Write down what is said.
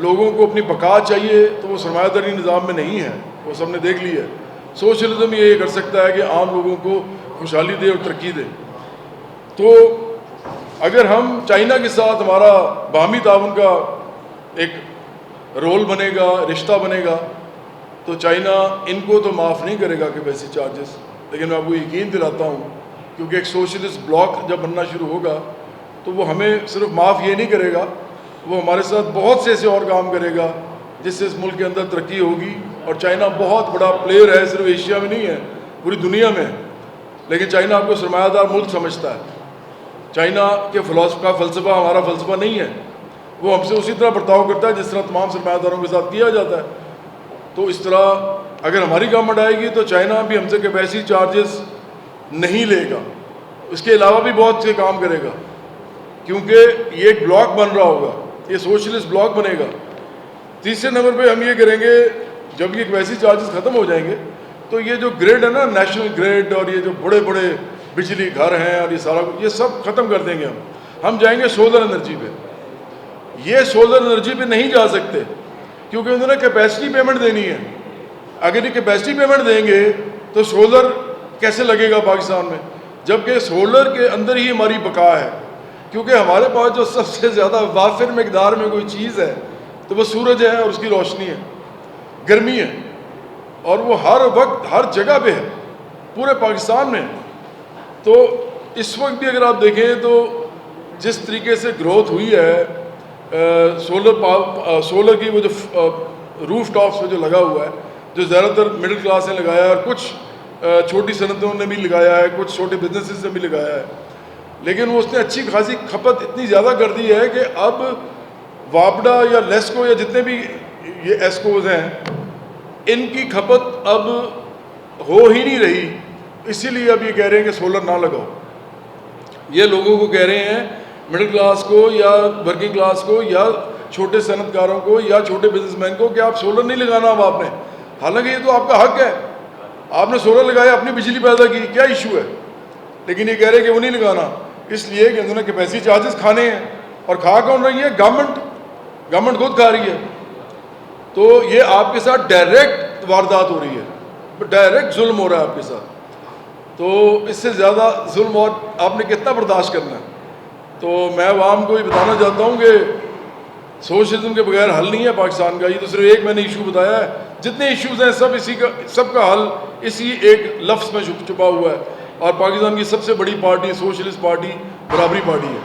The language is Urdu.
لوگوں کو اپنی بقا چاہیے تو وہ سرمایہ داری نظام میں نہیں ہے، وہ سب نے دیکھ لی ہے۔ سوشلزم یہ کر سکتا ہے کہ عام لوگوں کو خوشحالی دے اور ترقی دے۔ تو اگر ہم چائنا کے ساتھ ہمارا باہمی تعاون کا ایک رول بنے گا، رشتہ بنے گا، تو چائنا ان کو تو معاف نہیں کرے گا کہ ویسی چارجز، لیکن میں آپ کو یقین دلاتا ہوں کیونکہ ایک سوشلسٹ بلاک جب بننا شروع ہوگا تو وہ ہمیں صرف معاف یہ نہیں کرے گا، وہ ہمارے ساتھ بہت سے ایسے اور کام کرے گا جس سے اس ملک کے اندر ترقی ہوگی۔ اور چائنا بہت بڑا پلیئر ہے، صرف ایشیا میں نہیں ہے، پوری دنیا میں، لیکن چائنا آپ کو سرمایہ دار ملک سمجھتا ہے۔ چائنا کے فلسفہ ہمارا فلسفہ نہیں ہے، وہ ہم سے اسی طرح برتاؤ کرتا ہے جس طرح تمام سرمایہ داروں کے ساتھ کیا جاتا ہے۔ تو اس طرح اگر ہماری گورنمنٹ آئے گی تو چائنا بھی ہم سے کیپیسٹی چارجز نہیں لے گا، اس کے علاوہ بھی بہت سے کام کرے گا، کیونکہ یہ ایک بلاک بن رہا ہوگا، یہ سوشلسٹ بلاک بنے گا۔ تیسرے نمبر پہ ہم یہ کریں گے، جب یہ کیپیسٹی چارجز ختم ہو جائیں گے تو یہ جو گریڈ ہے نا، نیشنل گریڈ، اور یہ جو بڑے بڑے بجلی گھر ہیں اور یہ سارا یہ سب ختم کر دیں گے ہم جائیں گے سولر انرجی پہ۔ یہ سولر انرجی پہ نہیں جا سکتے کیونکہ انہوں نے کیپیسٹی پیمنٹ دینی ہے۔ اگر یہ کیپیسٹی پیمنٹ دیں گے تو سولر کیسے لگے گا پاکستان میں، جبکہ سولر کے اندر ہی ہماری بقا ہے، کیونکہ ہمارے پاس جو سب سے زیادہ وافر مقدار میں کوئی چیز ہے تو وہ سورج ہے اور اس کی روشنی ہے، گرمی ہے، اور وہ ہر وقت ہر جگہ پہ ہے، پورے پاکستان میں۔ تو اس وقت بھی اگر آپ دیکھیں تو جس طریقے سے گروتھ ہوئی ہے سولر کی، وہ جو روف ٹاپس پہ جو لگا ہوا ہے، جو زیادہ تر مڈل کلاس نے لگایا ہے، اور کچھ چھوٹی صنعتوں نے بھی لگایا ہے، کچھ چھوٹے بزنسز نے بھی لگایا ہے، لیکن وہ اس نے اچھی خاصی کھپت اتنی زیادہ کر دی ہے کہ اب وابڈا یا لیسکو یا جتنے بھی یہ ایسکوز ہیں، ان کی کھپت اب ہو ہی نہیں رہی۔ اسی لیے اب یہ کہہ رہے ہیں کہ سولر نہ لگاؤ۔ یہ لوگوں کو کہہ رہے ہیں، مڈل کلاس کو یا ورکنگ کلاس کو یا چھوٹے صنعت کاروں کو یا چھوٹے بزنس مین کو، کہ آپ سولر نہیں لگانا اب آپ نے، حالانکہ یہ تو آپ کا حق ہے، آپ نے سولر لگایا، اپنی بجلی پیدا کی، کیا ایشو ہے؟ لیکن یہ کہہ رہے ہیں کہ وہ نہیں لگانا، اس لیے کہ انہوں نے کیپیسٹی چارجز کھانے ہیں، اور کھا کون رہی ہے؟ گورنمنٹ خود کھا رہی ہے۔ تو یہ آپ کے ساتھ ڈائریکٹ واردات ہو رہی ہے، ڈائریکٹ ظلم ہو رہا ہے آپ کے ساتھ۔ تو اس سے زیادہ ظلم اور آپ نے کتنا برداشت کرنا ہے؟ تو میں عوام کو یہ بتانا چاہتا ہوں کہ سوشلزم کے بغیر حل نہیں ہے پاکستان کا۔ یہ تو صرف ایک میں نے ایشو بتایا ہے، جتنے ایشوز ہیں سب کا حل اسی ایک لفظ میں چھپا ہوا ہے، اور پاکستان کی سب سے بڑی پارٹی سوشلسٹ پارٹی برابری پارٹی ہے۔